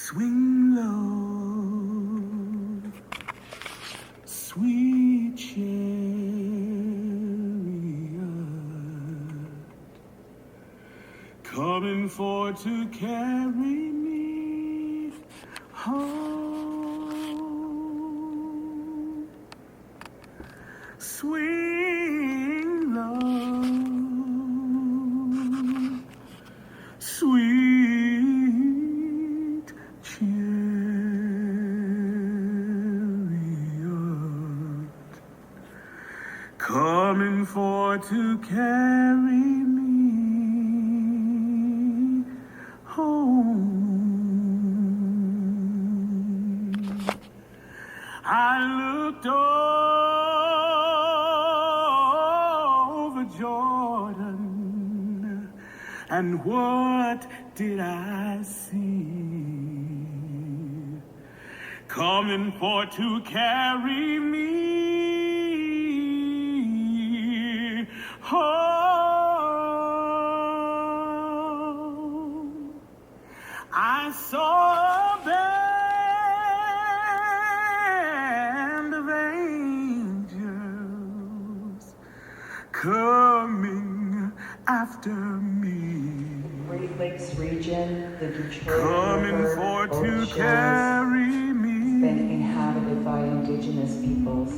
Swing low, sweet chariot, coming for to carry me home. Swing low, sweet chariot, coming for to carry me home. I looked over Jordan, and what did I see? Coming for to carry me home. I saw a band of angels coming after me, Great Lakes region, the Detroit coming River, for both to shores, carry been me. inhabited by indigenous peoples.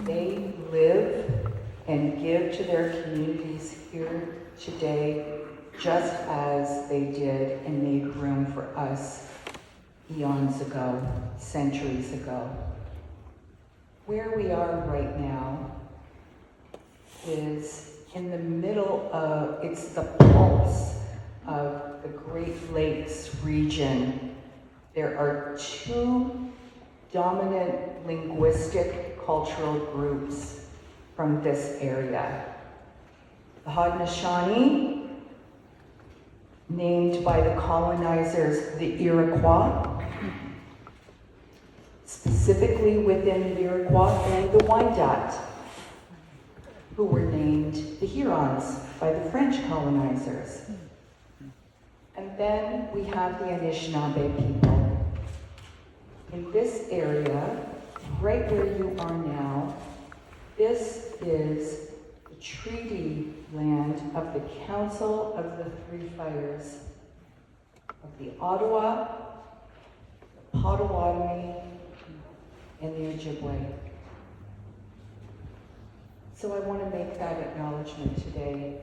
They live and give to their communities here today just as they did and made room for us eons ago, centuries ago. Where we are right now is in the middle of, it's the pulse of the Great Lakes region. There are two dominant linguistic cultural groups from this area. The Haudenosaunee, named by the colonizers the Iroquois, specifically within the Iroquois, and the Wendat, who were named the Hurons by the French colonizers. And then we have the Anishinaabe people. In this area, right where you are now, this is the treaty land of the Council of the Three Fires of the Ottawa, the Potawatomi, and the Ojibwe. So I want to make that acknowledgement today.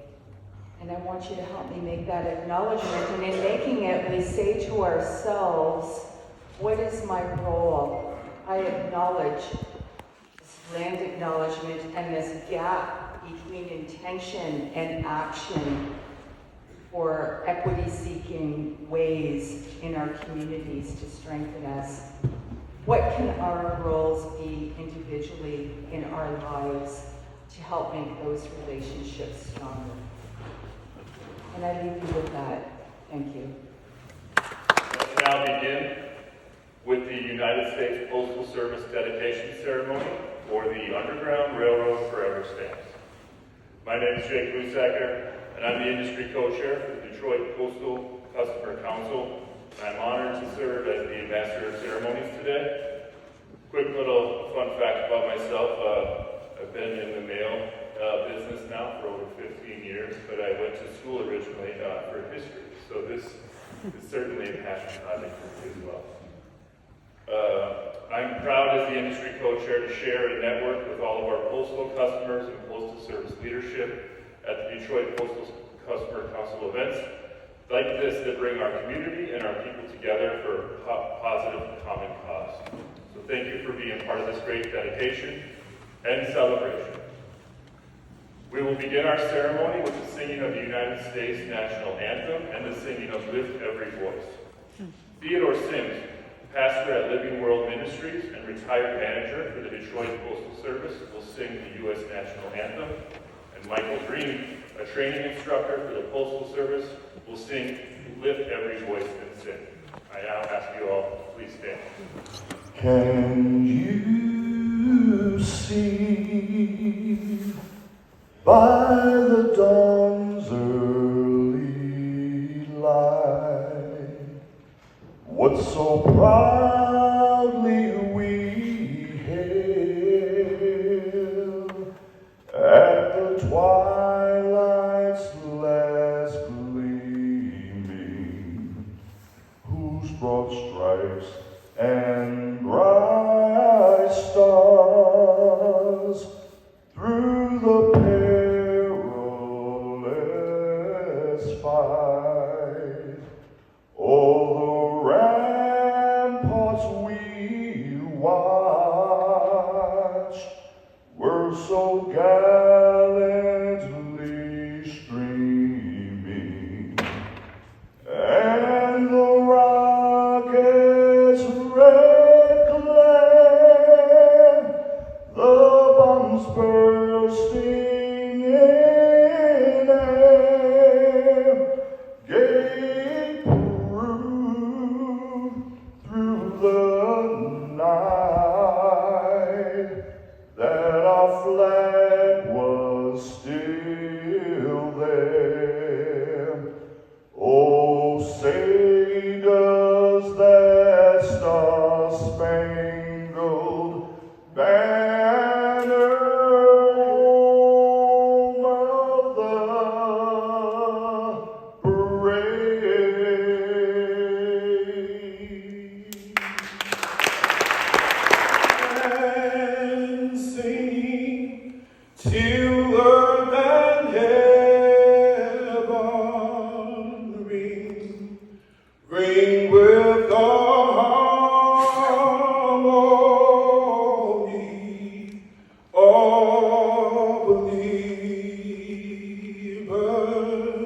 And I want you to help me make that acknowledgement. And in making it, we say to ourselves, what is my role? I acknowledge this land acknowledgement and this gap between intention and action for equity-seeking ways in our communities to strengthen us. What can our roles be individually in our lives to help make those relationships stronger? And I leave you with that. Thank you. Let's now begin with the United States Postal Service dedication ceremony for the Underground Railroad Forever stamps. My name is Jake Lusacker, and I'm the industry co-chair for the Detroit Postal Customer Council. I'm honored to serve as the Master of Ceremonies today. Quick little fun fact about myself. I've been in the mail business now for over 15 years, but I went to school originally for history. So this is certainly a passion project for me as well. I'm proud as the industry co-chair to share and network with all of our postal customers and postal service leadership at the Detroit Postal Customer Council events like this that bring our community and our people together for positive common cause. So thank you for being part of this great dedication and celebration. We will begin our ceremony with the singing of the United States National Anthem and the singing of Lift Every Voice. Theodore Sims, pastor at Living World Ministries and retired manager for the Detroit Postal Service, will sing the U.S. National Anthem, and Michael Green, a training instructor for the Postal Service, will sing Lift Every Voice and Sing. I now ask you all, please stand. Can you see by the dawn's early light what so proudly we hail at the twilight's last gleaming, whose broad stripes and bright stars through the perilous fight all the ramparts we watched were so gallantly streaming, and the rockets' red glare, the bombs bursting in air, gave proof through the night that our flag was still there. Oh, say does that star-spangled banner over the parade. And sing till earth and heaven ring with the harmony of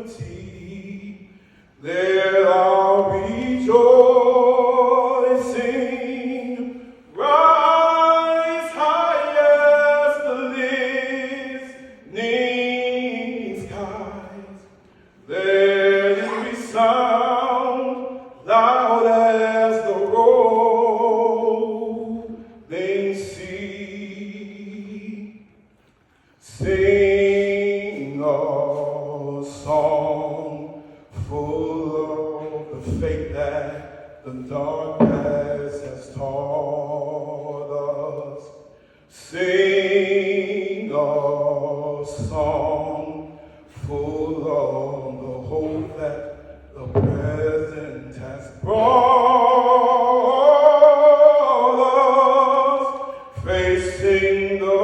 liberty. Let our rejoicing rise high as the listening skies. Let it resound loud as the rolling sea. Sing a song full of the faith that the dark past has taught us. Sing a song full of the hope that the present has brought us, facing the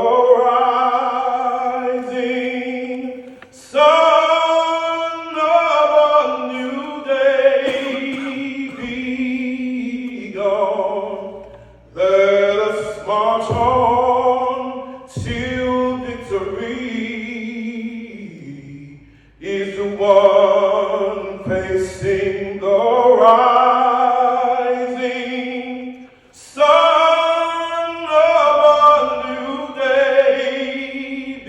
rising sun of a new day begun. Let us march on till victory is one, facing the rising sun of a new day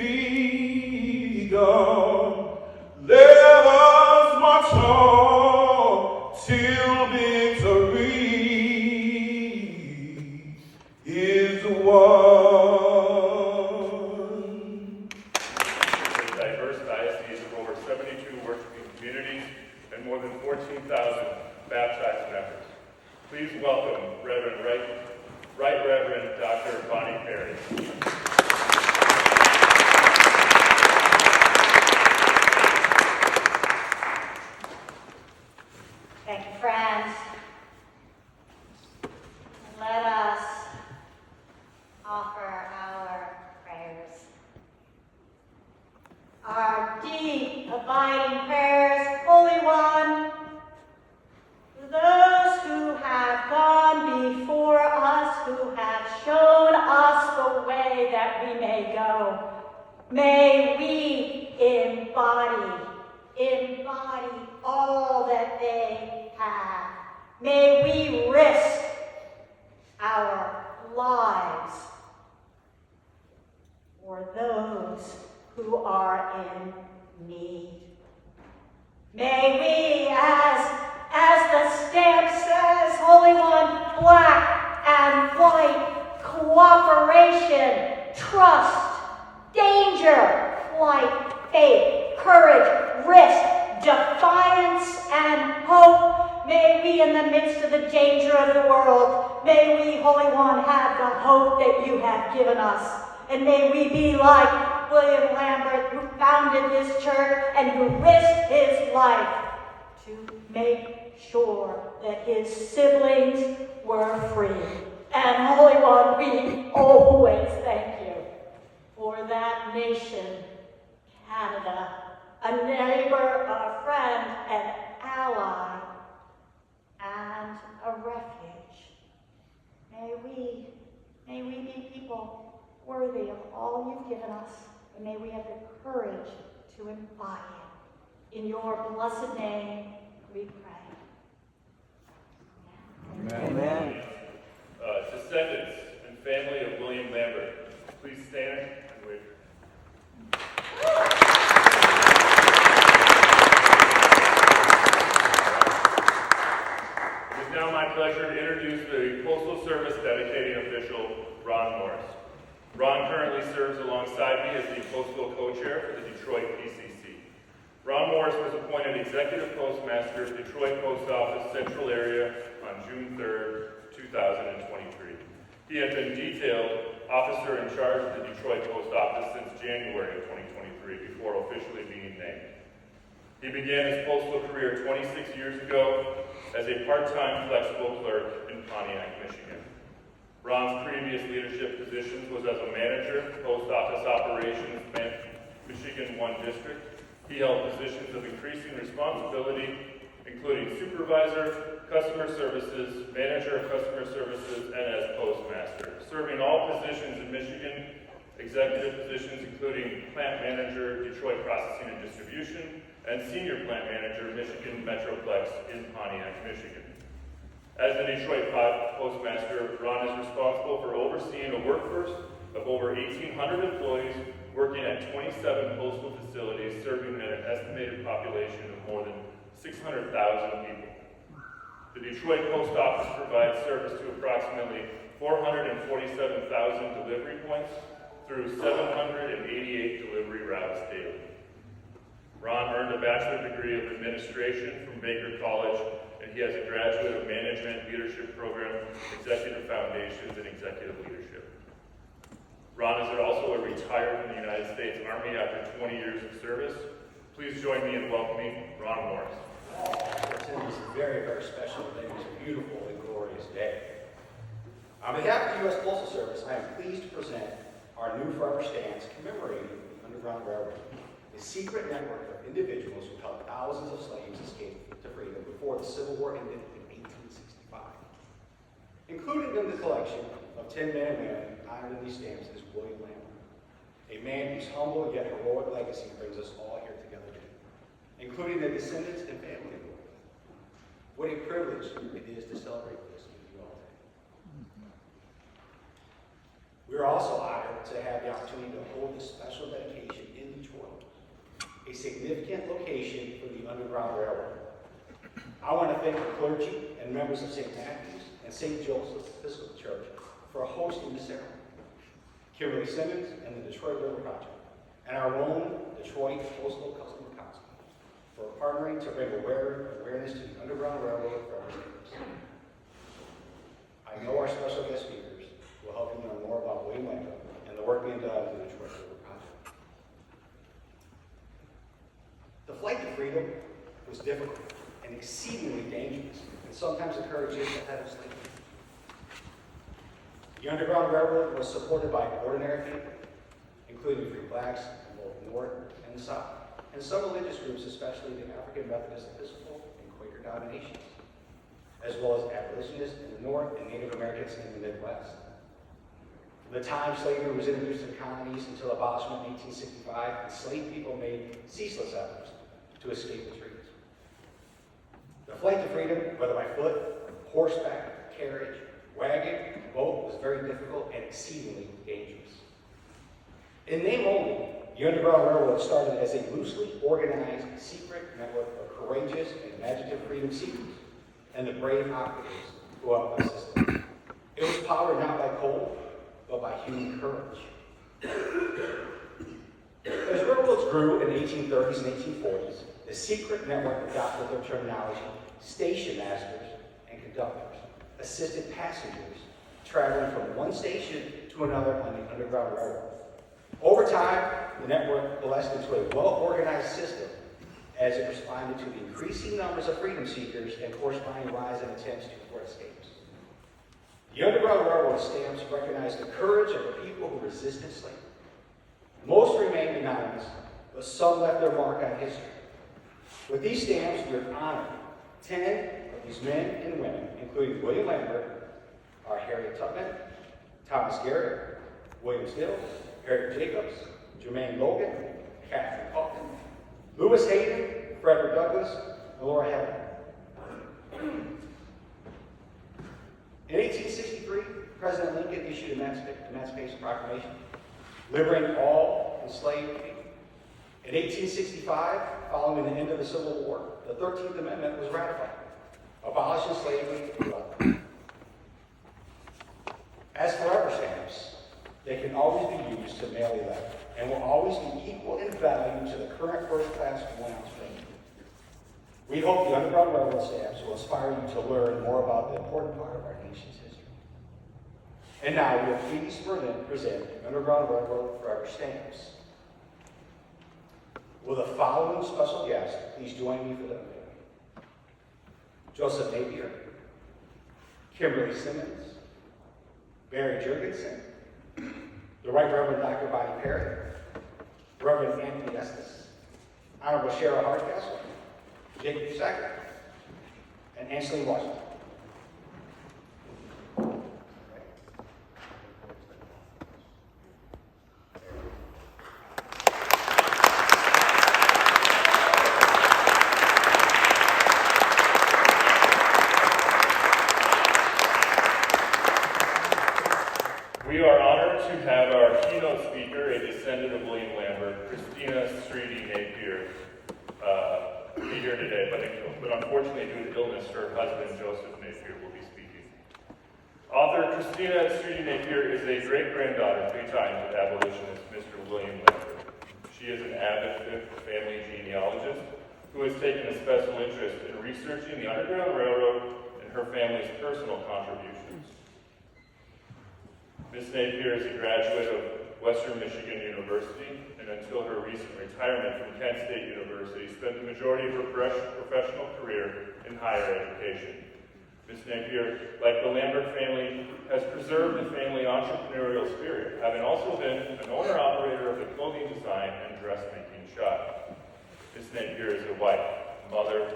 begun. Let us march on till victory is won. A diverse diocese of over 72 worshiping communities and more than 14,000 baptized members. Please welcome Right Reverend Dr. Bonnie Perry. Thank you, friends. Let us offer our prayers. Our deep, abiding prayers, Holy One, to those who have gone before us, who have shown us the way that we may go. May we embody all that they have. May we risk our lives for those who are in need. May we, as the stamp says, Holy One, black and white, cooperation, trust, danger, flight, faith, courage, risk, defiance, and hope, may we in the midst of the danger of the world, may we, Holy One, have the hope that you have given us. And may we be like William Lambert, who founded this church and who risked his life to make sure that his siblings were free. And Holy One, we always thank you for that nation, Canada, a neighbor, a friend, an ally, and a refuge. May we be people worthy of all you've given us, and may we have the courage to embody it. In your blessed name, we pray. Amen. Amen. Descendants and family of William Lambert, please stand and wave. It is now my pleasure to introduce the Postal Service dedicating official, Ron Morris. Ron currently serves alongside me as the Postal Co-Chair for the Detroit PCC. Ron Morris was appointed Executive Postmaster of Detroit Post Office Central Area on June 3rd, 2023. He had been detailed officer in charge of the Detroit Post Office since January of 2023 before officially being named. He began his postal career 26 years ago as a part-time flexible clerk in Pontiac, Michigan. Ron's previous leadership positions was as a manager, Post Office Operations, Michigan 1 District. He held positions of increasing responsibility, including supervisor, customer services, manager of customer services, and as postmaster, serving all positions in Michigan, executive positions including plant manager, Detroit Processing and Distribution, and senior plant manager, Michigan Metroplex in Pontiac, Michigan. As the Detroit postmaster, Ron is responsible for overseeing a workforce of over 1,800 employees working at 27 postal facilities, serving an estimated population of more than 600,000 people. The Detroit Post Office provides service to approximately 447,000 delivery points through 788 delivery routes daily. Ron earned a bachelor's degree of administration from Baker College, and he has a graduate of management leadership program, executive foundations, and executive leadership. Ron is also a retired from the United States Army after 20 years of service. Please join me in welcoming Ron Morris. It's a very, very special day. It's a beautiful and glorious day. On behalf of the U.S. Postal Service, I am pleased to present our new forever stance commemorating the Underground Railroad, a secret network of individuals who helped thousands of slaves escape to freedom before the Civil War ended in 1865. Included in the collection of 10 men and women honored in these stamps is William Lambert, a man whose humble yet heroic legacy brings us all here together today, including the descendants and family of William. What a privilege it is to celebrate this with you all today. We are also honored to have the opportunity to hold this special dedication in Detroit, a significant location for the Underground Railroad. I want to thank the clergy and members of St. Matthew's and St. Joseph's Episcopal Church for hosting the ceremony, Kimberly Simmons and the Detroit River Project, and our own Detroit Postal Customer Council for partnering to bring awareness to the Underground Railroad for our neighbors. I know our special guest speakers will help you learn more about William Lambert and the work being done in the Detroit River Project. The flight to freedom was difficult and exceedingly dangerous, and sometimes occurred just ahead of slavery. The Underground Railroad was supported by ordinary people, including free blacks in both the North and the South, and some religious groups, especially the African Methodist Episcopal and Quaker denominations, as well as abolitionists in the North and Native Americans in the Midwest. From the time slavery was introduced to the colonies until abolishment in 1865, enslaved people made ceaseless efforts to escape the treaties. The flight to freedom, whether by foot, horseback, carriage, wagon, boat, was very difficult and exceedingly dangerous. In name only, the Underground Railroad started as a loosely organized secret network of courageous and imaginative freedom seekers and the brave operatives who helped the system. It was powered not by coal, but by human courage. As railroads grew in the 1830s and 1840s, the secret network adopted their terminology, station masters conductors assisted passengers traveling from one station to another on the Underground Railroad. Over time, the network coalesced into a well-organized system as it responded to the increasing numbers of freedom seekers and corresponding rise in attempts to court escapes. The Underground Railroad stamps recognize the courage of the people who resisted slavery. Most remained anonymous, but some left their mark on history. With these stamps, we have honored 10 of these men and women, including William Lambert, our Harriet Tubman, Thomas Garrett, William Still, Harriet Jacobs, Jermaine Logan, Catherine Putnam, Lewis Hayden, Frederick Douglass, and Laura Helen. In 1863, President Lincoln issued an Emancipation Proclamation, liberating all enslaved people. In 1865, following the end of the Civil War, the 13th Amendment was ratified, abolishing slavery forever. As forever stamps, they can always be used to mail a letter and will always be equal in value to the current first-class 1-ounce ring. We hope the Underground Railroad stamps will inspire you to learn more about the important part of our nation's history. And now we are pleased to present the Underground Railroad Forever stamps. Will the following special guests please join me for the unveiling? Joseph Napier, Kimberly Simmons, Barry Jurgensen, the Right Reverend Dr. Bonnie Perry, Reverend Anthony Estes, Honorable Sheriff Hardcastle, Jacob Sacker, and Ansley Washington. We are honored to have our keynote speaker, a descendant of William Lambert, Christina Streety Napier, be here today, but unfortunately due to illness, her husband, Joseph Napier, will be speaking. Author Christina Streety Napier is a great-granddaughter 3 times of abolitionist Mr. William Lambert. She is an avid family genealogist who has taken a special interest in researching the Underground Railroad and her family's personal contributions. Ms. Napier is a graduate of Western Michigan University, and until her recent retirement from Kent State University, spent the majority of her professional career in higher education. Ms. Napier, like the Lambert family, has preserved the family entrepreneurial spirit, having also been an owner-operator of the clothing design and dressmaking shop. Ms. Napier is a wife, mother,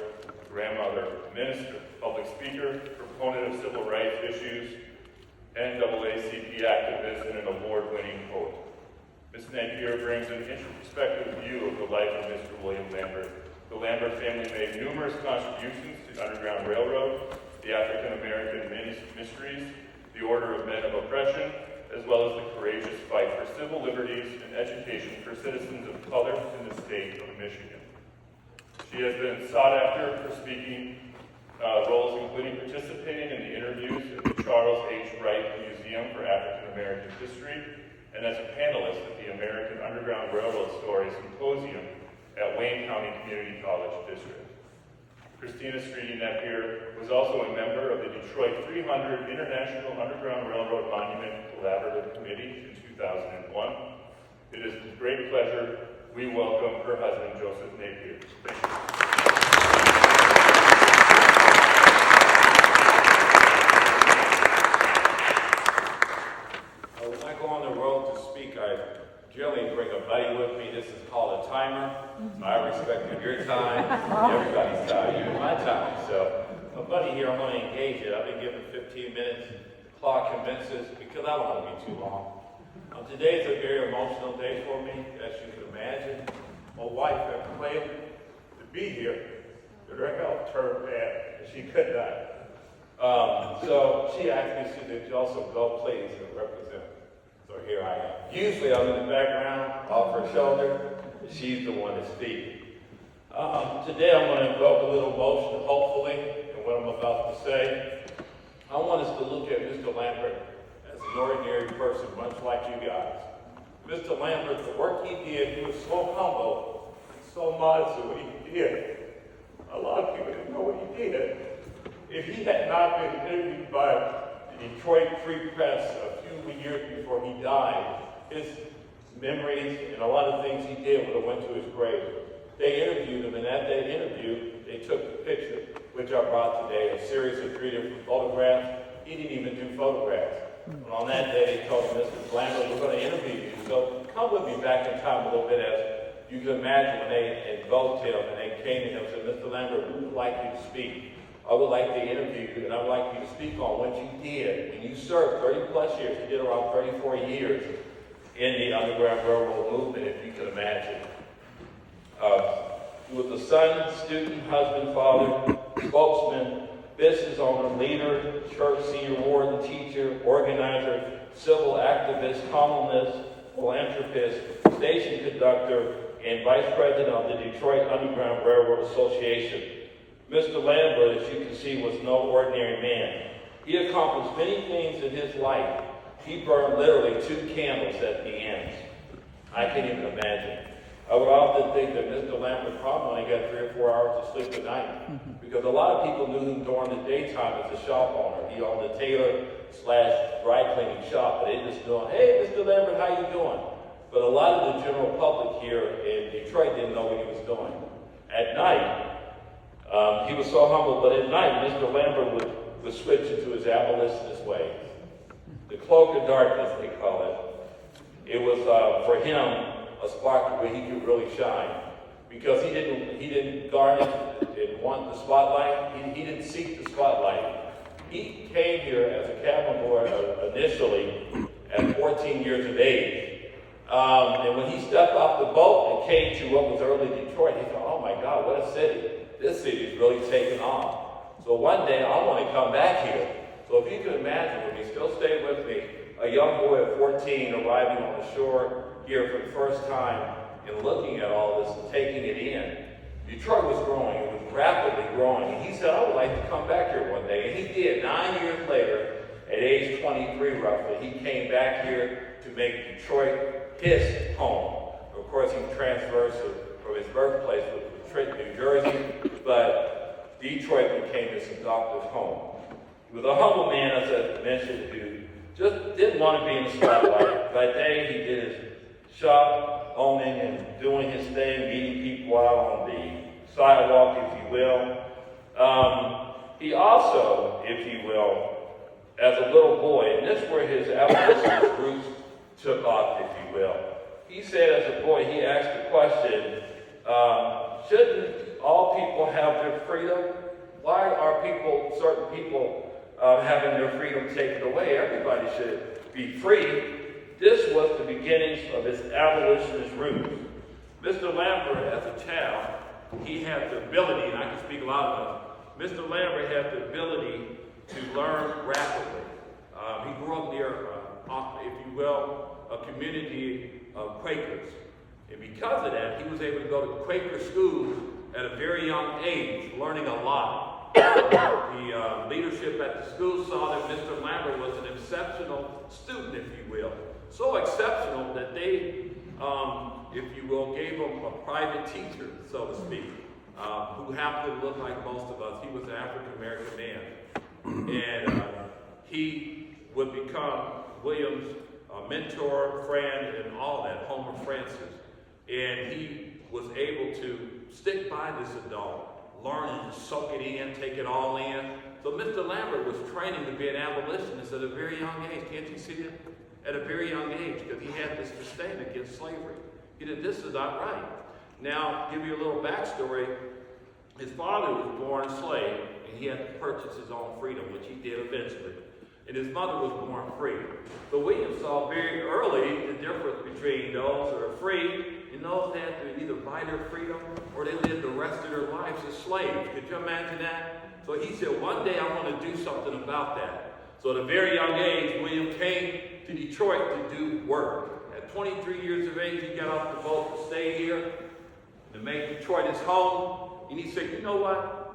grandmother, minister, public speaker, proponent of civil rights issues, NAACP activist, and an award-winning poet. Ms. Napier brings an introspective view of the life of Mr. William Lambert. The Lambert family made numerous contributions to the Underground Railroad, the African American Mysteries, the Order of Men of Oppression, as well as the courageous fight for civil liberties and education for citizens of color in the state of Michigan. She has been sought after for speaking roles including participating in the interviews at the Charles H. Wright Museum for African American History and as a panelist at the American Underground Railroad Story Symposium at Wayne County Community College District. Christina Streety Napier was also a member of the Detroit 300 International Underground Railroad Monument Collaborative Committee in 2001. It is with great pleasure we welcome her husband, Joseph Napier. Thank you. When I go on the road to speak, I generally bring a buddy with me. This is called a timer. I respect your time, everybody's time, even my time. So, a buddy here, I'm going to engage it. I've been given 15 minutes. The clock convinces because I don't want to be too long. Today is a very emotional day for me, as you can imagine. My wife had planned to be here. The health turned bad, and she could not. So she asked me to also go, please, and represent. So here I am. Usually I'm in the background, off her shoulder. She's the one to speak. Today I'm going to invoke a little emotion, hopefully, in what I'm about to say. I want us to look at Mr. Lambert as an ordinary person, much like you guys. Mr. Lambert, the work he did, he was so humble and so modest in what he did. A lot of people didn't know what he did. If he had not been interviewed by the Detroit Free Press a few years before he died, his memories and a lot of things he did would have went to his grave. They interviewed him, and at that interview, they took the picture, which I brought today, a series of 3 different photographs. He didn't even do photographs. And on that day, they told him, Mr. Lambert, we're going to interview you. So come with me back in time a little bit, as you can imagine when they invoked him and they came to him and said, Mr. Lambert, we would like you to speak. I would like to interview you, and I would like you to speak on what you did. When you served 30 plus years, you did around 34 years in the Underground Railroad movement, if you can imagine. He was a son, student, husband, father, spokesman, business owner, leader, church senior warden, teacher, organizer, civil activist, columnist, philanthropist, station conductor, and vice president of the Detroit Underground Railroad Association. Mr. Lambert, as you can see, was no ordinary man. He accomplished many things in his life. He burned literally 2 candles at the ends. I can't even imagine. I would often think that Mr. Lambert probably only got 3 or 4 hours of sleep a night, because a lot of people knew him during the daytime as a shop owner. He owned a tailor/dry cleaning shop, but they just knew, hey, Mr. Lambert, how you doing? But a lot of the general public here in Detroit didn't know what he was doing. At night, he was so humble, but at night, Mr. Lambert would switch into his abolitionist ways. The cloak of darkness, they call it. It was, for him, a spark where he could really shine, because he didn't garner and want the spotlight. He didn't seek the spotlight. He came here as a cabin boy initially at 14 years of age, and when he stepped off the boat and came to what was early Detroit, he thought, "Oh my God, what a city! This city's really taken off." So one day I want to come back here. So if you could imagine, with me, still stay with me, a young boy of 14 arriving on the shore here for the first time and looking at all this and taking it in. Detroit was growing. It was rapidly growing. And he said, I would like to come back here one day. And he did. 9 years later, at age 23 roughly, he came back here to make Detroit his home. Of course, he transferred from his birthplace, which was Trenton, New Jersey, but Detroit became his adoptive home. He was a humble man, as I mentioned, who just didn't want to be in the spotlight. By day, he did his shop owning and doing his thing, meeting people out on the sidewalk, if you will. He also, if you will, as a little boy, and this is where his abolitionist roots took off, if you will. He said as a boy, he asked the question, shouldn't all people have their freedom? Why are certain people having their freedom taken away? Everybody should be free. This was the beginnings of his abolitionist roots. Mr. Lambert, as a child, he had the ability, and I can speak a lot of it, Mr. Lambert had the ability to learn rapidly. He grew up near, if you will, a community of Quakers. And because of that, he was able to go to Quaker schools at a very young age, learning a lot. The leadership at the school saw that Mr. Lambert was an exceptional student, if you will. So exceptional that they, if you will, gave him a private teacher, so to speak, who happened to look like most of us. He was an African-American man. And he would become William's mentor, friend, and all that, Homer Francis. And he was able to stick by this adult, learn and soak it in, take it all in. So Mr. Lambert was training to be an abolitionist at a very young age. Can't you see that? At a very young age, because he had this disdain against slavery. He said, this is not right. Now, give you a little backstory. His father was born a slave, and he had to purchase his own freedom, which he did eventually. And his mother was born free. But William saw very early the difference between those who are free and those that had to either buy their freedom or they lived the rest of their lives as slaves. Could you imagine that? So he said, one day I want to do something about that. So at a very young age, William came to Detroit to do work. At 23 years of age, he got off the boat to stay here, to make Detroit his home. And he said, you know what?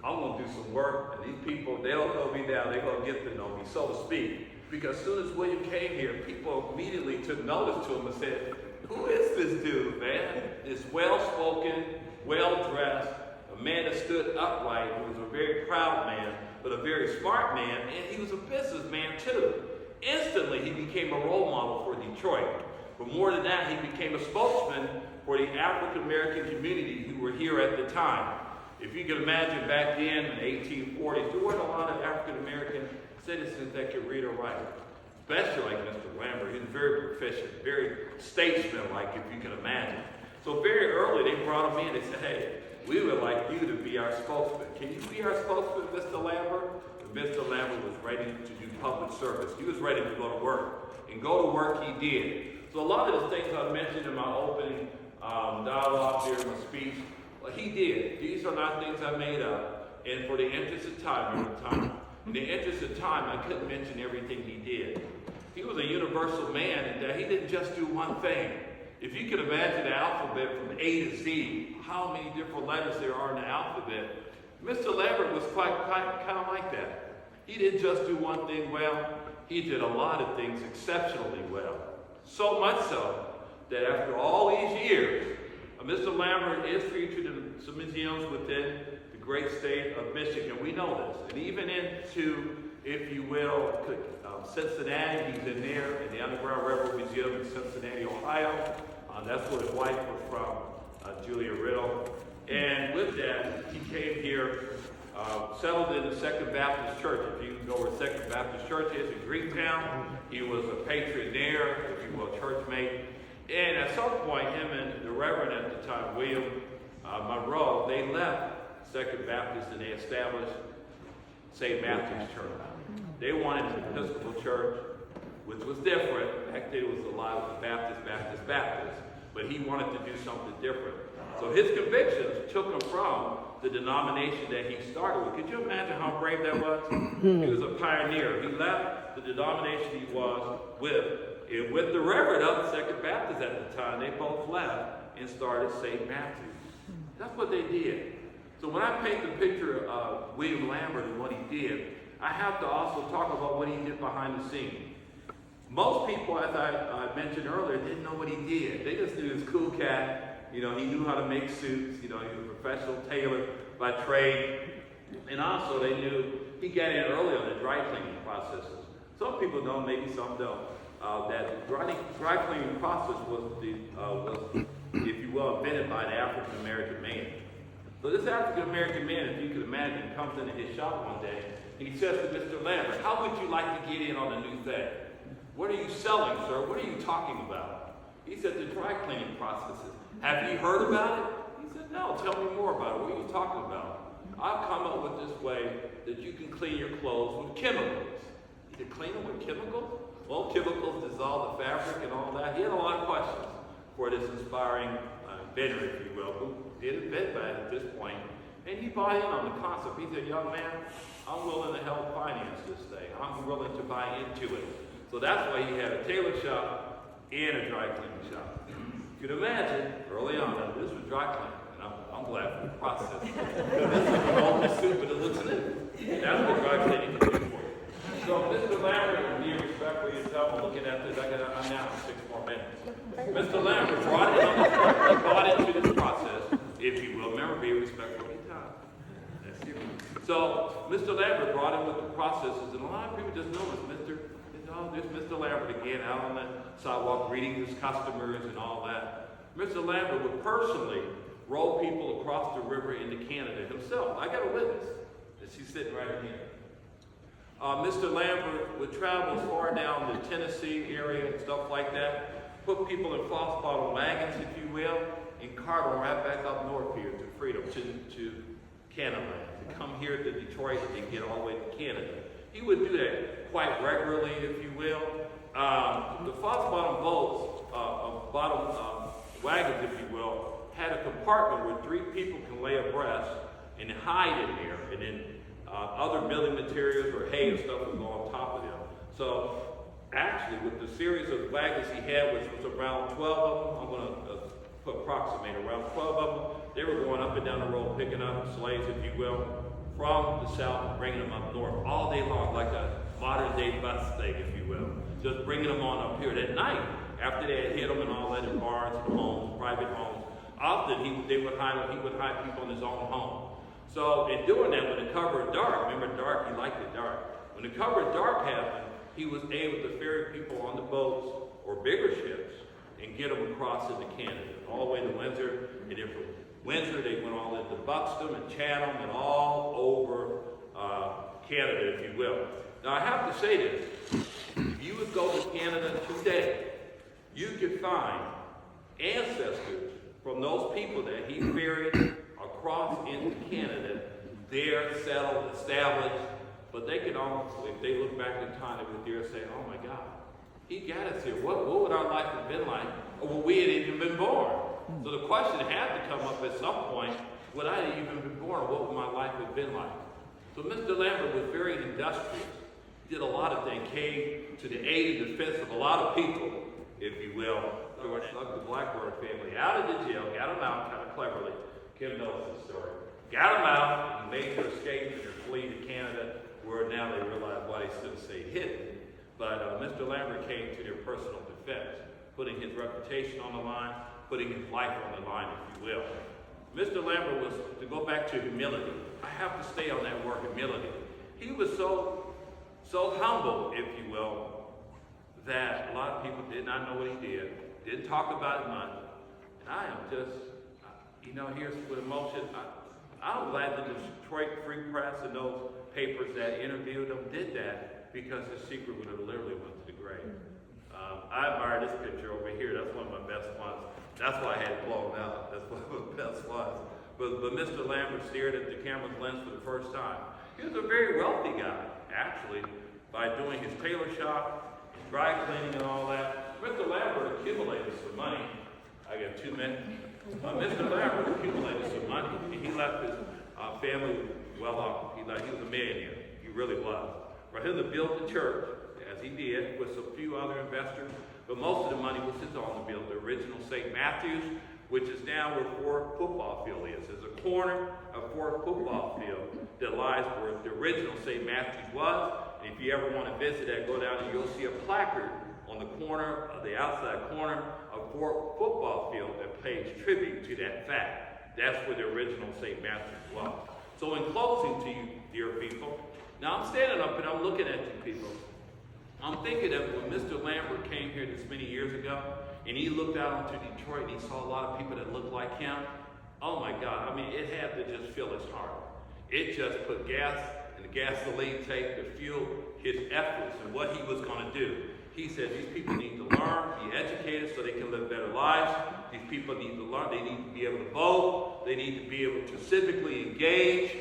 I'm going to do some work, and these people, they don't know me now, they're going to get to know me, so to speak. Because as soon as William came here, people immediately took notice to him and said, who is this dude, man? This well-spoken, well-dressed, a man that stood upright, who was a very proud man, but very smart man, and he was a businessman too. Instantly, he became a role model for Detroit. But more than that, he became a spokesman for the African American community who were here at the time. If you can imagine back then, in the 1840s, there weren't a lot of African American citizens that could read or write, especially like Mr. Lambert. He was very proficient, very statesman-like, if you can imagine. So very early, they brought him in. They said, hey, we would like you to be our spokesman. Can you be our spokesman, Mr. Lambert? And Mr. Lambert was ready to do public service. He was ready to go to work. And go to work he did. So a lot of the things I mentioned in my opening dialogue here in my speech, well, he did. These are not things I made up. And for the interest of time, in the interest of time, I couldn't mention everything he did. He was a universal man in that he didn't just do one thing. If you could imagine the alphabet from A to Z, how many different letters there are in the alphabet, Mr. Lambert was kind of like that. He didn't just do one thing well, he did a lot of things exceptionally well. So much so that after all these years, Mr. Lambert is featured in some museums within the great state of Michigan. We know this. And even into, if you will, Cincinnati, he's in there, in the Underground Railroad Museum in Cincinnati, Ohio. That's where his wife was from, Julia Riddle. And with that, he came here, settled in the Second Baptist Church. If you can go where Second Baptist Church is in Greektown, he was a patron there, if you will, church mate. And at some point, him and the Reverend at the time, William Monroe, they left Second Baptist and they established St. Matthew's Church. They wanted an Episcopal church, which was different. Back then it was a lot of Baptist. But he wanted to do something different. So his convictions took him from the denomination that he started with. Could you imagine how brave that was? He was a pioneer. He left the denomination he was with. And with the Reverend of Second Baptist at the time, they both left and started St. Matthew's. That's what they did. So when I paint the picture of William Lambert and what he did, I have to also talk about what he did behind the scenes. Most people, as I mentioned earlier, didn't know what he did. They just knew he was a cool cat. You know, he knew how to make suits. You know, he was a professional tailor by trade. And also they knew he got in early on the dry cleaning processes. Some people know, maybe some don't, that dry cleaning process was, if you will, invented by an African American man. So this African American man, if you could imagine, comes into his shop one day and he says to Mr. Lambert, how would you like to get in on the new thing? What are you selling, sir? What are you talking about? He said, the dry cleaning processes. Have you heard about it? He said, no, tell me more about it. What are you talking about? I've come up with this way that you can clean your clothes with chemicals. You can clean them with chemicals? Well, chemicals dissolve the fabric and all that. He had a lot of questions for this inspiring inventor, if you will, who did invent that at this point. And he bought in on the concept. He said, young man, I'm willing to help finance this thing. I'm willing to buy into it. So that's why he had a tailor shop and a dry cleaning shop. You can imagine, early on, this was dry cleaning. And I'm glad for the process. This is an old suit, but it looks new. That's what dry cleaning can do for you. So Mr. Lambert, with due respect for yourself, I'm looking at this, I'm now in 6 more minutes. Mr. Lambert brought into this process, if you will. Remember, be respectful of your time. That's you. So Mr. Lambert brought in with the processes, and a lot of people just noticed, there's Mr. Lambert again out on the sidewalk greeting his customers and all that. Mr. Lambert would personally row people across the river into Canada himself. I got a witness. She's sitting right in here. Mr. Lambert would travel as far down the Tennessee area and stuff like that, put people in false bottom wagons, if you will, and cart them right back up north here to Freedom, to Canada, to come here to Detroit and get all the way to Canada. He would do that quite regularly, if you will. The false bottom boats, wagons, if you will, had a compartment where 3 people can lay abreast and hide in there, and then other building materials or hay and stuff would go on top of them. So actually, with the series of wagons he had, which was around 12 of them, I'm going to approximate around 12 of them, they were going up and down the road picking up slaves, if you will, from the south and bringing them up north all day long, like a modern-day bus thing, if you will. Just bringing them on up here. At night, after they had hit them and all that in bars and homes, private homes, often he would hide people in his own home. So in doing that, when the cover was dark, remember dark, he liked When the cover of dark happened, he was able to ferry people on the boats or bigger ships and get them across into Canada, all the way to Windsor, and then from Windsor they went all into Buxton and Chatham and all over Canada, if you will. Now I have to say this, if you would go to Canada today, you could find ancestors from those people that he ferried across into Canada, there settled, established, but they could almost, if they look back in time, they would dare say, oh my God, he got us here. What would our life have been like? Or would we had even been born? So the question had to come up at some point, would I have even been born? What would my life have been like? So Mr. Lambert was very industrious. He did a lot of things, came to the aid and defense of a lot of people, if you will. Snuck the Blackburn family out of the jail, got them out kind of cleverly. Kim knows the story. Got them out, and made their escape and their flee to Canada, where now they realize why they should have stayed hidden. But Mr. Lambert came to their personal defense, putting his reputation on the line, putting his life on the line, if you will. Mr. Lambert was, to go back to humility, I have to stay on that word humility. He was so humble, if you will, that a lot of people did not know what he did, didn't talk about it much. And I am just, here's with emotion. I'm glad that the Detroit Free Press and those papers that interviewed him did that, because his secret would have literally went to the grave. I admire this picture over here. That's one of my best ones. That's why I had it blown out. That's one of the best ones. But Mr. Lambert stared at the camera's lens for the first time. He was a very wealthy guy, actually, by doing his tailor shop, his dry cleaning and all that. Mr. Lambert accumulated some money. I got 2 minutes. Mr. Lambert accumulated some money. He left his family well off. He was a millionaire. He really was. For him to build the church, as he did, with a few other investors, but most of the money was his own to build the original St. Matthew's, which is now where Ford football field is. There's a corner of Ford football field that lies where the original St. Matthew's was. And if you ever want to visit that, go down and you'll see a placard on the corner, the outside corner of Ford football field that pays tribute to that fact. That's where the original St. Matthew's was. So in closing to you, dear people, now I'm standing up and I'm looking at you people. I'm thinking that when Mr. Lambert came here this many years ago, and he looked out onto Detroit and he saw a lot of people that looked like him, oh my God, I mean, it had to just fill his heart. It just put gas in the gasoline tank to fuel his efforts and what he was going to do. He said these people need to learn, be educated so they can live better lives. These people need to learn, they need to be able to vote, they need to be able to civically engage,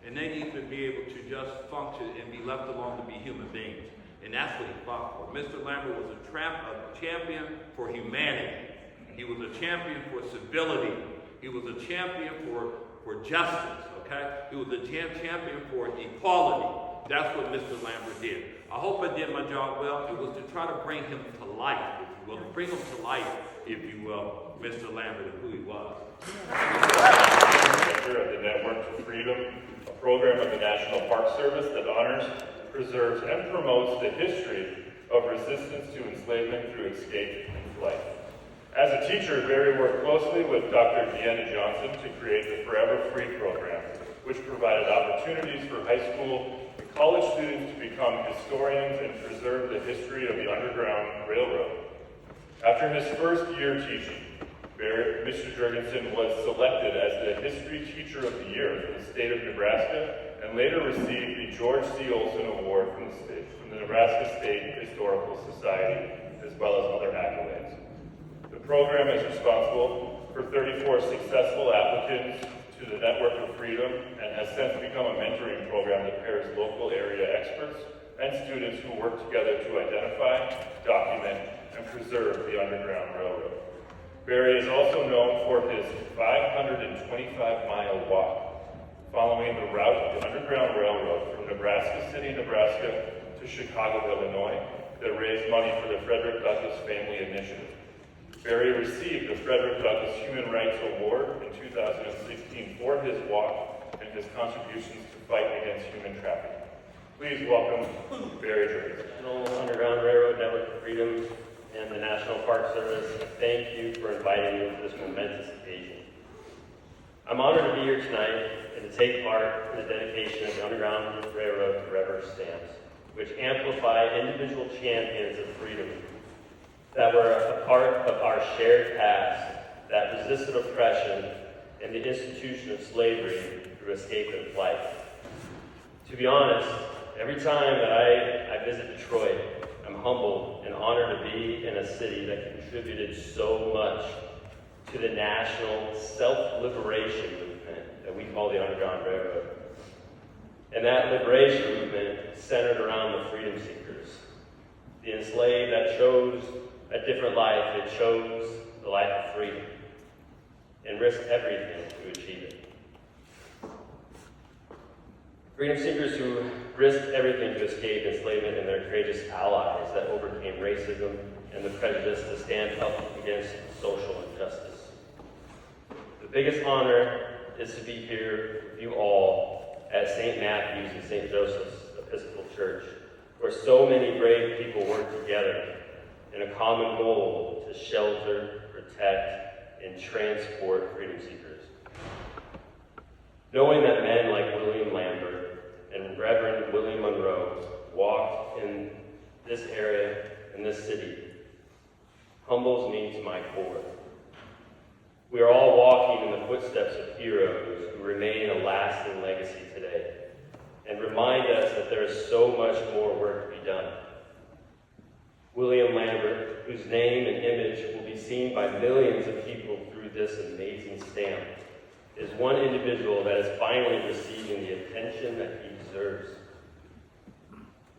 and they need to be able to just function and be left alone to be human beings. And that's what he fought for. Mr. Lambert was a champion for humanity. He was a champion for civility. He was a champion for justice, okay? He was a champion for equality. That's what Mr. Lambert did. I hope I did my job well. It was to try to bring him to life, if you will. Bring him to life, if you will, Mr. Lambert and who he was. Director of the Network for Freedom, a program of the National Parks Service that honors, preserves, and promotes the history of resistance to enslavement through escape and flight. As a teacher, Barry worked closely with Dr. Deanna Johnson to create the Forever Free program, which provided opportunities for high school and college students to become historians and preserve the history of the Underground Railroad. After his first year teaching, Mr. Jurgensen was selected as the History Teacher of the Year for the state of Nebraska, and later received the George C. Olson Award from the Nebraska State Historical Society, as well as other accolades. The program is responsible for 34 successful applicants to the Network of Freedom, and has since become a mentoring program that pairs local area experts and students who work together to identify, document, and preserve the Underground Railroad. Barry is also known for his 525-mile walk following the route of the Underground Railroad from Nebraska City, Nebraska to Chicago, Illinois, that raised money for the Frederick Douglass Family Initiative. Barry received the Frederick Douglass Human Rights Award in 2016 for his walk and his contributions to fight against human trafficking. Please welcome Barry Jurgensen. Underground Railroad Network of Freedom and the National Park Service, thank you for inviting me to this momentous occasion. I'm honored to be here tonight and to take part in the dedication of the Underground Railroad to Reverend rubber stamps, which amplify individual champions of freedom that were a part of our shared past that resisted oppression and the institution of slavery through escape and flight. To be honest, every time that I visit Detroit, I'm humbled and honored to be in a city that contributed so much to the national self-liberation movement that we call the Underground Railroad. And that liberation movement centered around the freedom seekers, the enslaved that chose a different life, that chose the life of freedom, and risked everything to achieve it. Freedom seekers who risked everything to escape enslavement, and their courageous allies that overcame racism and the prejudice to stand up against social injustice. The biggest honor is to be here with you all at St. Mathew's and St. Joseph's Episcopal Church, where so many brave people work together in a common goal to shelter, protect, and transport freedom seekers. Knowing that men like William Lambert and Reverend William Monroe walked in this area, in this city, humbles me to my core. We are all walking in the footsteps of heroes who remain a lasting legacy today and remind us that there is so much more work to be done. William Lambert, whose name and image will be seen by millions of people through this amazing stamp, is one individual that is finally receiving the attention that he deserves.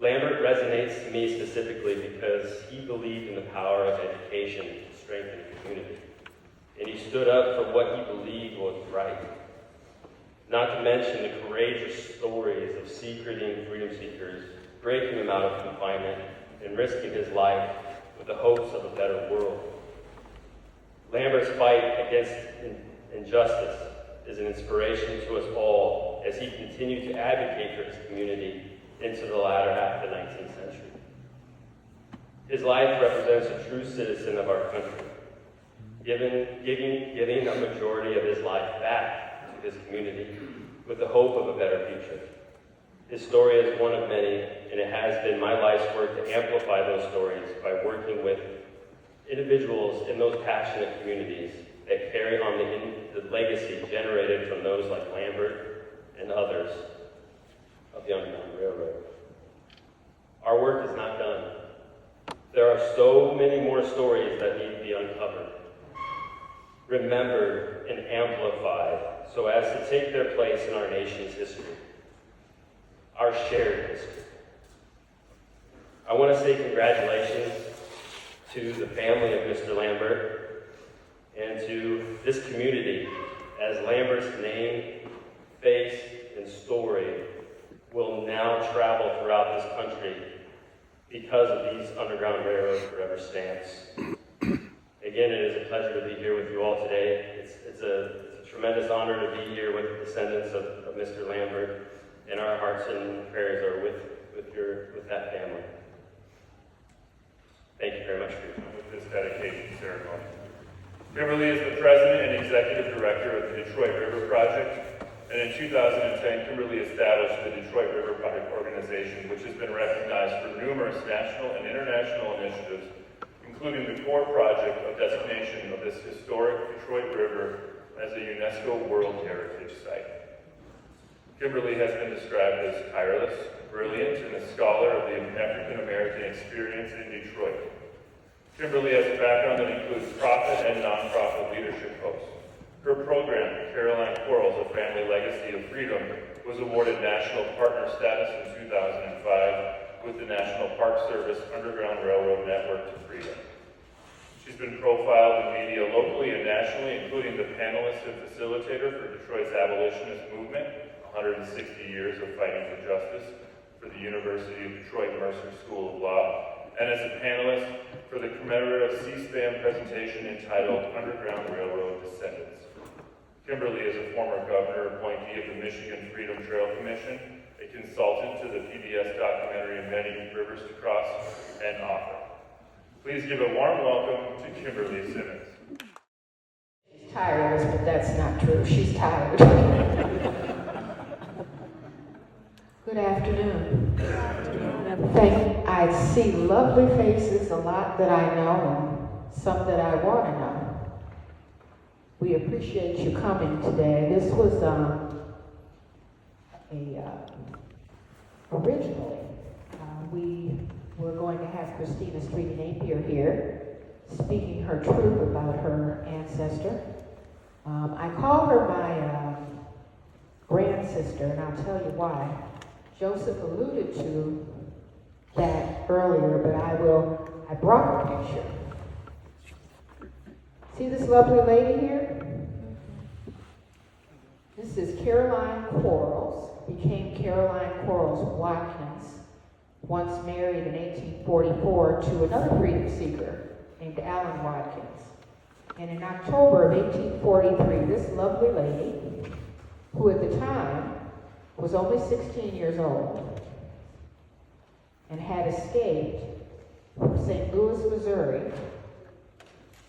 Lambert resonates to me specifically because he believed in the power of education to strengthen the community, and he stood up for what he believed was right. Not to mention the courageous stories of secreting freedom seekers, breaking them out of confinement, and risking his life with the hopes of a better world. Lambert's fight against injustice is an inspiration to us all as he continued to advocate for his community into the latter half of the 19th century. His life represents a true citizen of our country, giving a majority of his life back to his community with the hope of a better future. His story is one of many, and it has been my life's work to amplify those stories by working with individuals in those passionate communities that carry on the legacy generated from those like Lambert and others of the Underground Railroad. Our work is not done. There are so many more stories that need to be uncovered, remembered, and amplified so as to take their place in our nation's history, our shared history. I want to say congratulations to the family of Mr. Lambert and to this community, as Lambert's name, face, and story will now travel throughout this country because of these Underground Railroad Forever stamps. Again, it is a pleasure to be here with you all today. It's a tremendous honor to be here with the descendants of Mr. Lambert, and our hearts and prayers are with that family. Thank you very much for your time. With this dedication ceremony. Kimberly is the president and executive director of the Detroit River Project, and in 2010, Kimberly established the Detroit River Project organization, which has been recognized for numerous national and international initiatives, including the core project of designation of this historic Detroit River as a UNESCO World Heritage Site. Kimberly has been described as tireless, brilliant, and a scholar of the African American experience in Detroit. Kimberly has a background that includes profit and nonprofit leadership posts. Her program, Caroline Quarles, A Family Legacy of Freedom, was awarded National Partner status in 2005 with the National Parks Service Underground Railroad Network to Freedom. She's been profiled in media locally and nationally, including the panelist and facilitator for Detroit's abolitionist movement, 160 years of fighting for justice, for the University of Detroit Mercer School of Law, and as a panelist for the commemorative C-SPAN presentation entitled Underground Railroad Descendants. Kimberly is a former governor appointee of the Michigan Freedom Trail Commission, a consultant to the PBS documentary Many Rivers to Cross, and author. Please give a warm welcome to Kimberly Simmons. She's tireless, but that's not true. She's tired. Good afternoon. I see lovely faces, a lot that I know and some that I want to know. We appreciate you coming today. This was originally we were going to have Christina Street Napier here speaking her truth about her ancestor. I call her my grand sister, and I'll tell you why. Joseph alluded to that earlier, but I brought her picture. See this lovely lady here? This is Caroline Quarles, became Caroline Quarles Watkins, once married in 1844 to another freedom seeker named Allen Watkins. And in October of 1843, this lovely lady, who at the time was only 16 years old and had escaped from St. Louis, Missouri,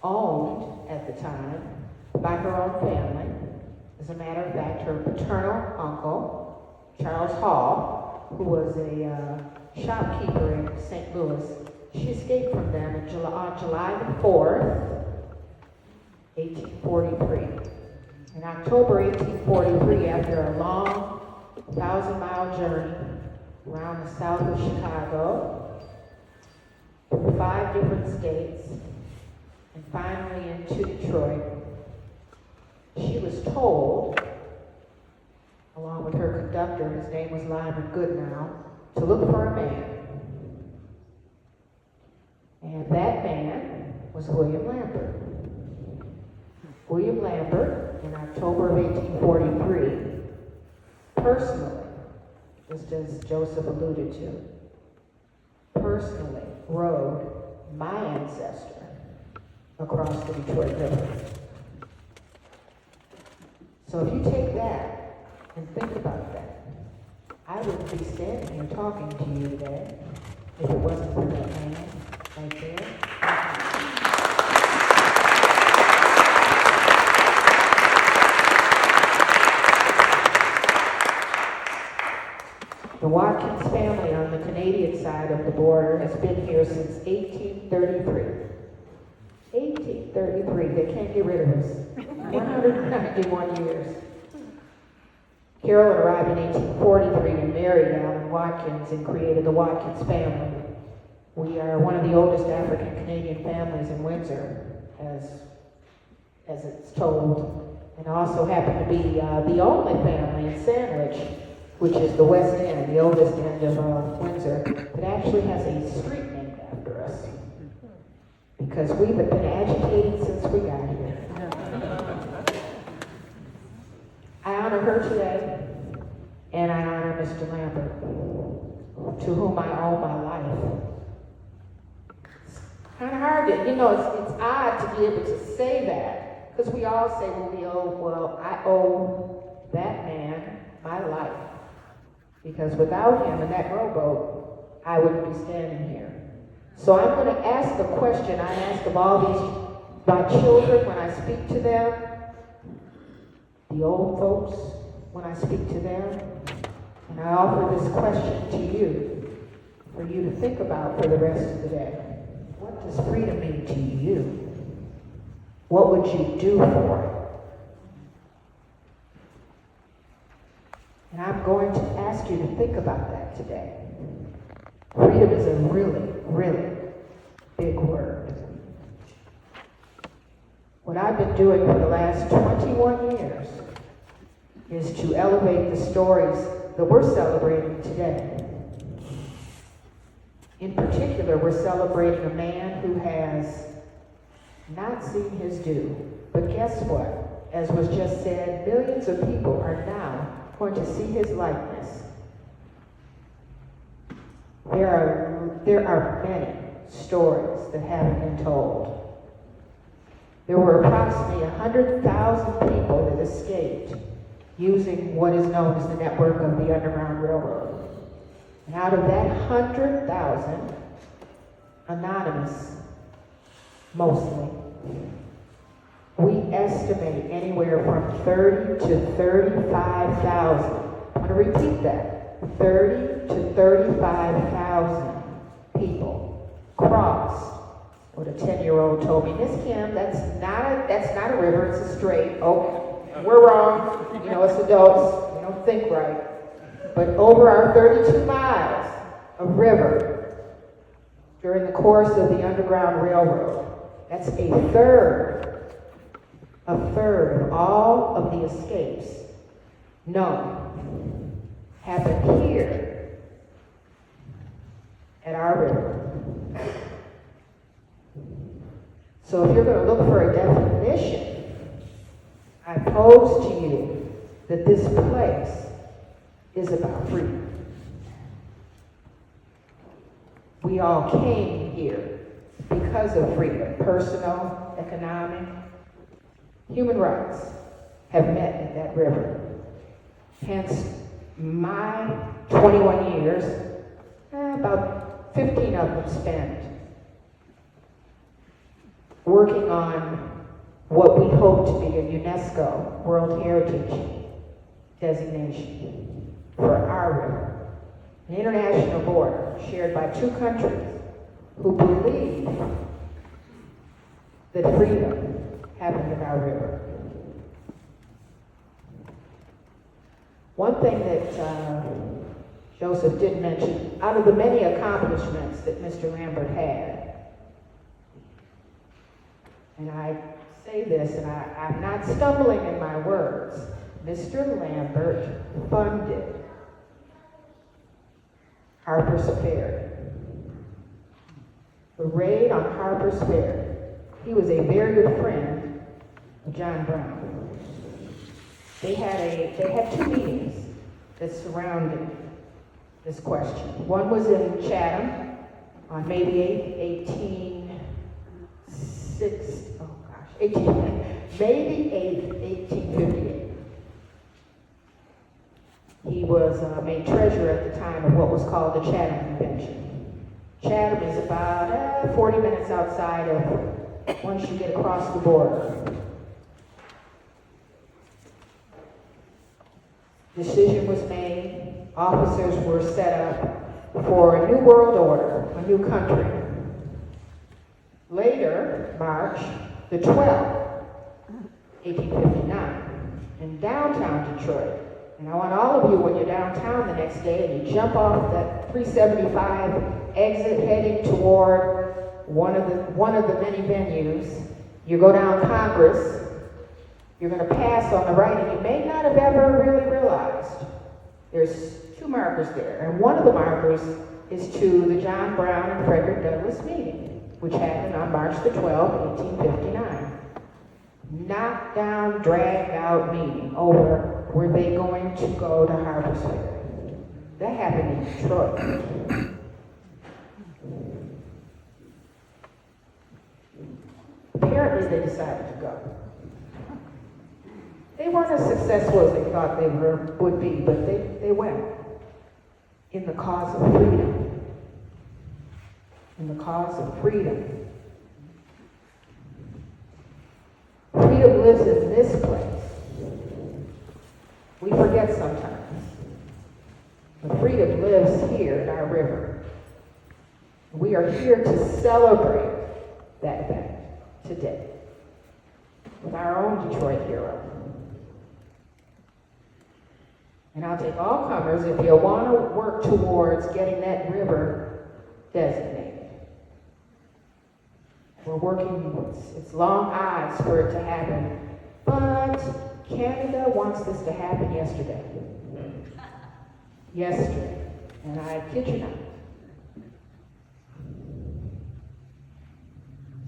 owned at the time by her own family. As a matter of fact, her paternal uncle, Charles Hall, who was a shopkeeper in St. Louis, she escaped from them on July the 4th, 1843. In October 1843, after a long 1,000-mile journey around the south of Chicago, through 5 different states, and finally into Detroit, she was told, along with her conductor, his name was Lyman Goodnow, to look for a man. And that man was William Lambert. William Lambert, in October of 1843, personally, just as Joseph alluded to, personally rode my ancestor across the Detroit River. So if you take that and think about that, I wouldn't be standing here talking to you today if it wasn't for that man right there. The Watkins family on the Canadian side of the border has been here since 1833. 1833, they can't get rid of us. 191 years. Carolyn arrived in 1843 and married Allen Watkins and created the Watkins family. We are one of the oldest African Canadian families in Windsor, as it's told, and also happen to be the only family in Sandwich, which is the west end, the oldest end of Windsor, that actually has a street named after us. Because we've been agitated since we got here. I honor her today, and I honor Mr. Lambert, to whom I owe my life. It's kind of hard to, it's odd to be able to say that, because we all say, I owe that man my life. Because without him and that rowboat, I wouldn't be standing here. So I'm going to ask a question I ask of all my children when I speak to them, the old folks when I speak to them, and I offer this question to you for you to think about for the rest of the day. What does freedom mean to you? What would you do for it? And I'm going to ask you to think about that today. Freedom is a really, really big word. What I've been doing for the last 21 years is to elevate the stories that we're celebrating today. In particular, we're celebrating a man who has not seen his due. But guess what? As was just said, millions of people are now going to see his likeness. There are many stories that haven't been told. There were approximately 100,000 people that escaped using what is known as the network of the Underground Railroad. And out of that 100,000, anonymous, mostly, we estimate anywhere from 30 to 35,000. I'm going to repeat that. 30 to 35,000 people crossed. What a 10-year-old told me, Miss Kim, that's not a river, it's a strait. Oh, we're wrong. You know, it's adults. We don't think right. But over our 32 miles of river during the course of the Underground Railroad, that's a third of all of the escapes known happened here at our river. So if you're going to look for a definition, I pose to you that this place is about freedom. We all came here because of freedom, personal, economic, human rights have met at that river. Hence, my 21 years, about 15 of them spent working on what we hope to be a UNESCO World Heritage designation for our river, an international border shared by two countries who believe that freedom happened at our river. One thing that Joseph did mention, out of the many accomplishments that Mr. Lambert had, and I say this, and I'm not stumbling in my words, Mr. Lambert funded Harper's Ferry. The raid on Harper's Ferry. He was a very good friend of John Brown. They had two meetings that surrounded this question. One was in Chatham on May the 8th, May the 8th, 1858. He was made treasurer at the time of what was called the Chatham Convention. Chatham is about 40 minutes outside of once you get across the border. Decision was made, officers were set up for a new world order, a new country. Later, March the 12th, 1859, in downtown Detroit. And I want all of you, when you're downtown the next day and you jump off that 375 exit heading toward one of the many venues, you go down Congress, you're going to pass on the right, and you may not have ever really realized there's two markers there. And one of the markers is to the John Brown and Frederick Douglass meeting, which happened on March the 12th, 1859. Knockdown, dragged out meeting over were they going to go to Harper's Ferry. That happened in Detroit. Apparently they decided to go. They weren't as successful as they thought they would be, but they went in the cause of freedom. In the cause of freedom. Freedom lives in this place. We forget sometimes. But freedom lives here at our river. We are here to celebrate that event today with our own Detroit hero. And I'll take all comers if you want to work towards getting that river designated. We're working, it's long odds for it to happen, but Canada wants this to happen yesterday. Yesterday. And I kid you not.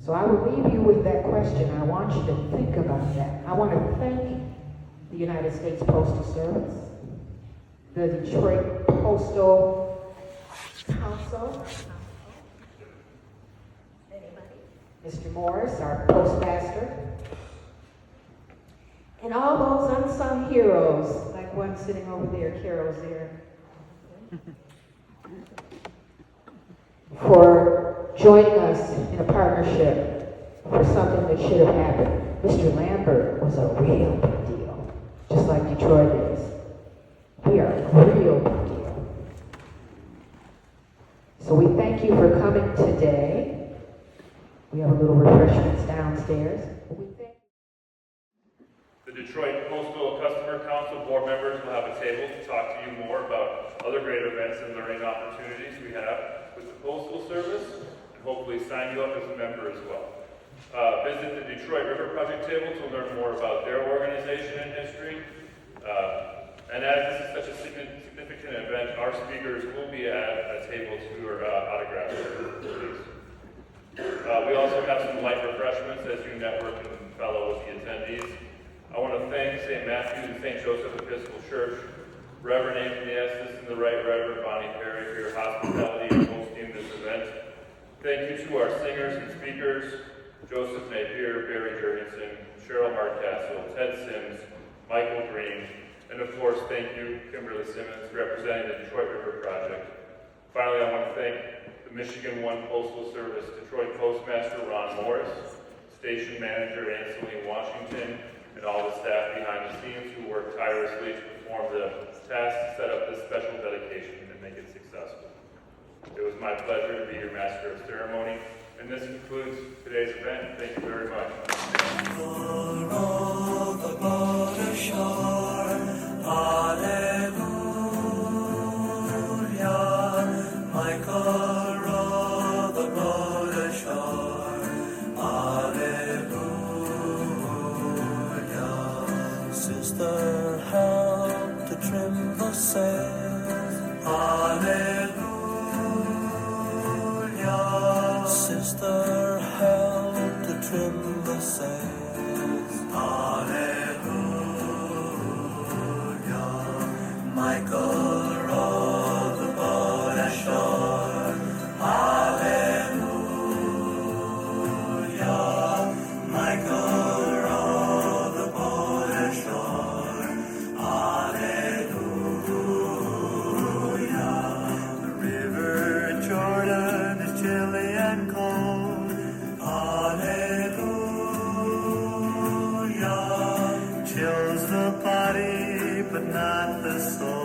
So I will leave you with that question. I want you to think about that. I want to thank the United States Postal Service, the Detroit Postal Council, Mr. Morris, our postmaster, and all those unsung heroes, like one sitting over there, Carol's there, for joining us in a partnership for something that should have happened. Mr. Lambert was a real big deal, just like Detroit is. We are a real big deal. So we thank you for coming today. We have a little refreshments downstairs. We thank The Detroit Postal Customer Council board members will have a table to talk to you more about other great events and learning opportunities we have with the Postal Service, and hopefully sign you up as a member as well. Visit the Detroit River Project table to learn more about their organization and history. And as this is such a significant event, our speakers will be at a table to autograph please. We also have some light refreshments as you network and fellow with the attendees. I want to thank St. Mathew and St. Joseph Episcopal Church, Reverend Anthony Estes and the Right Reverend Bonnie Perry for your hospitality in hosting this event. Thank you to our singers and speakers, Joseph Napier, Barry Jurgensen, Cheryl Hardcastle, Ted Sims, Michael Green, and of course, thank you, Kimberly Simmons, representing the Detroit River Project. Finally, I want to thank the Michigan One Postal Service, Detroit Postmaster Ron Morris, Station Manager Anseline Washington, and all the staff behind the scenes who worked tirelessly to perform the task to set up this special dedication and make it successful. It was my pleasure to be your Master of Ceremony, and this concludes today's event. Thank you very much. Sister, help to trim the sails. Hallelujah. Sister, help to trim the sails. Hallelujah. Michael rowed the boat ashore. Hallelujah. Michael rowed the boat ashore. Hallelujah. The river Jordan is chilly and cold. Hallelujah. Chills the body, but not the soul.